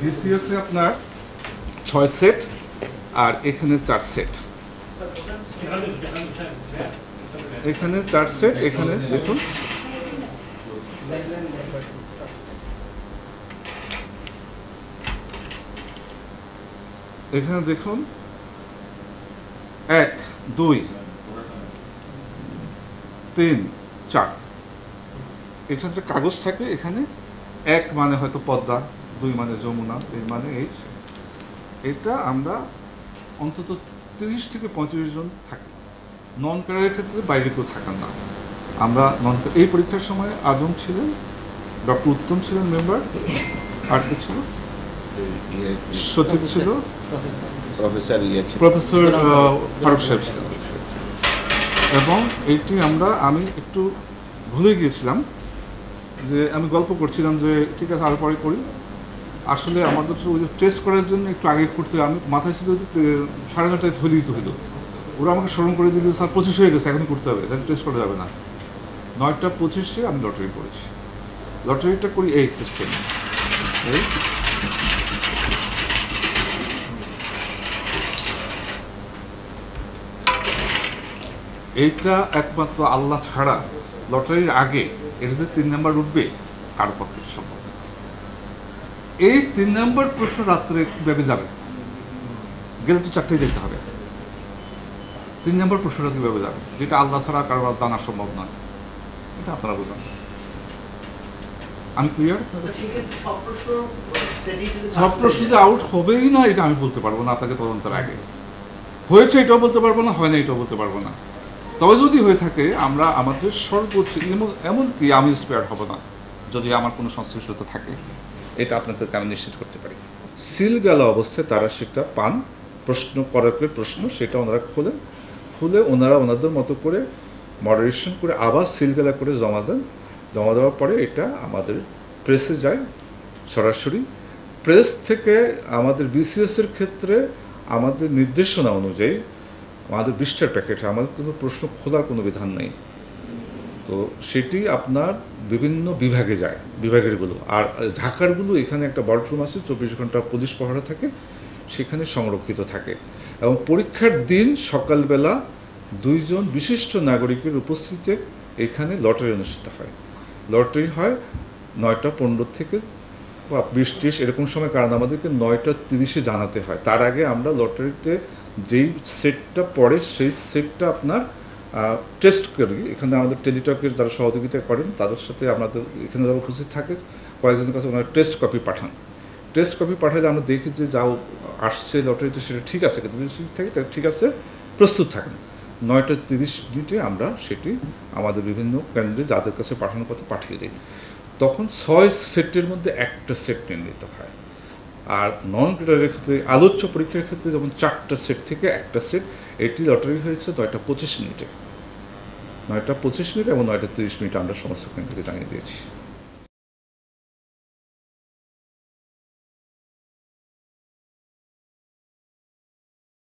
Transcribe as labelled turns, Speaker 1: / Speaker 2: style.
Speaker 1: BCS এ আপনার 6 set আর এখানে 4 set, এখানে 4 সেট, এখানে দেখুন এখানে দেখুন 1 2 3 4 এখানে একটা কাগজ থাকে, এখানে 1 মানে হয়তো পদ্মা, 2 মানে যমুনা, 3 মানে এটা আমরা অন্তত 30 থেকে 35 জন থাকি। নন ক্যাডারের ক্ষেত্রে বাইরে কেউ থাকার না। আমরা এই পরীক্ষার সময় আজম ছিলেন, ডক্টর উত্তম ছিলেন মেম্বার, আর কে ছিল, সচিব ছিল, প্রফেসর ফারুক সাহেব ছিলেন। এবং এইটি আমি একটু ভুলে গিয়েছিলাম যে আমি গল্প করছিলাম যে ঠিক আছে আর পরে করি, আসলে আমাদের ওই টেস্ট করার জন্য একটু আগে করতে আমি মাথায় ছিল যে 9:30টায় ধরে দিতে হইল। ওরা আমাকে স্মরণ করে দিল স্যার 25 হয়ে গেছে, এখনই করতে হবে, তাহলে টেস্ট করা যাবে না। 9:25-এ আমি লটারি করেছি। লটারিটা করি এই সিস্টেম, এইটা একমাত্র আল্লাহ ছাড়া লটারির আগে এটা যে 3 নাম্বার উঠবে কারো পক্ষে সম্ভব। এই 3 নাম্বার প্রশ্ন রাত্রে কিভাবে যাবে, গেলে তো 4টায় যেতে হবে। 3 নাম্বার প্রশ্নটা কিভাবে যাবে, যেটা আল্লাহ ছাড়া কারো জানা সম্ভব নয়, এটা আপনারা বোঝান। আমি ক্লিয়ার? সব প্রশ্ন যে আউট হবেই না এটা আমি বলতে পারবো না আপনাকে তদন্তের আগে। হয়েছে এটাও বলতে পারবো না, হয় না এটাও বলতে পারবো না। তবে যদি হয়ে থাকে আমরা আমাদের সর্বোচ্চ, এমনকি আমি স্পেয়ার হব না যদি আমার কোনো সংশ্লিষ্টতা থাকে, এটা আপনাদেরকে আমি নিশ্চিত করতে পারি। সিল গেলা অবস্থায় তারা সেটা পান, প্রশ্ন করার প্রশ্ন সেটা ওনারা খুলে ওনারা ওনাদের মতো করে মডারেশন করে আবার সিল গেলা করে জমা দেন। জমা দেওয়ার পরে এটা আমাদের প্রেসে যায় সরাসরি। প্রেস থেকে আমাদের বিসিএসের ক্ষেত্রে আমাদের নির্দেশনা অনুযায়ী আমাদের 20টার প্যাকেটে আমাদের কোনো প্রশ্ন খোলার কোনো বিধান নেই। তো সেটি আপনার বিভিন্ন বিভাগে যায়, বিভাগেরগুলো। আর ঢাকারগুলো এখানে একটা বল্টরুম আছে, 24 ঘন্টা পুলিশ পাহারা থাকে, সেখানে সংরক্ষিত থাকে। এবং পরীক্ষার দিন সকালবেলা 2 জন বিশিষ্ট নাগরিকের উপস্থিতিতে এখানে লটারি অনুষ্ঠিত হয়। লটারি হয় 9:15 থেকে বা 20-30 এরকম সময়, কারণ আমাদেরকে 9:30-এ জানাতে হয়। তার আগে আমরা লটারিতে যেই সেটটা পড়ে সেই সেটটা আপনার টেস্ট করি। এখানে আমাদের টেলিটকের যারা সহযোগিতা করেন তাদের সাথে আমাদের এখানে যারা উপস্থিত থাকে কয়েকজনের কাছে ওনারা টেস্ট কপি পাঠান। টেস্ট কপি পাঠালে আমরা দেখি যে যাও আসছে লটারিতে সেটা ঠিক আছে, কিন্তু যদি ঠিক থাকে তাহলে ঠিক আছে, প্রস্তুত থাকেন। 9:30 আমরা সেটি আমাদের বিভিন্ন কেন্দ্রে যাদের কাছে পাঠানোর কথা পাঠিয়ে দিই। তখন 6 সেটের মধ্যে একটা সেট নির্ণীত হয়। আর নন ক্যাডারের ক্ষেত্রে আলোচ্য পরীক্ষার ক্ষেত্রে যেমন 4টা সেট থেকে একটা সেট, এটি লটারি হয়েছে 9:25 মিনিটে। 9:25 মিনিট এবং 9:30 আমরা সমস্ত কেন্দ্রকে জানিয়ে দিয়েছি।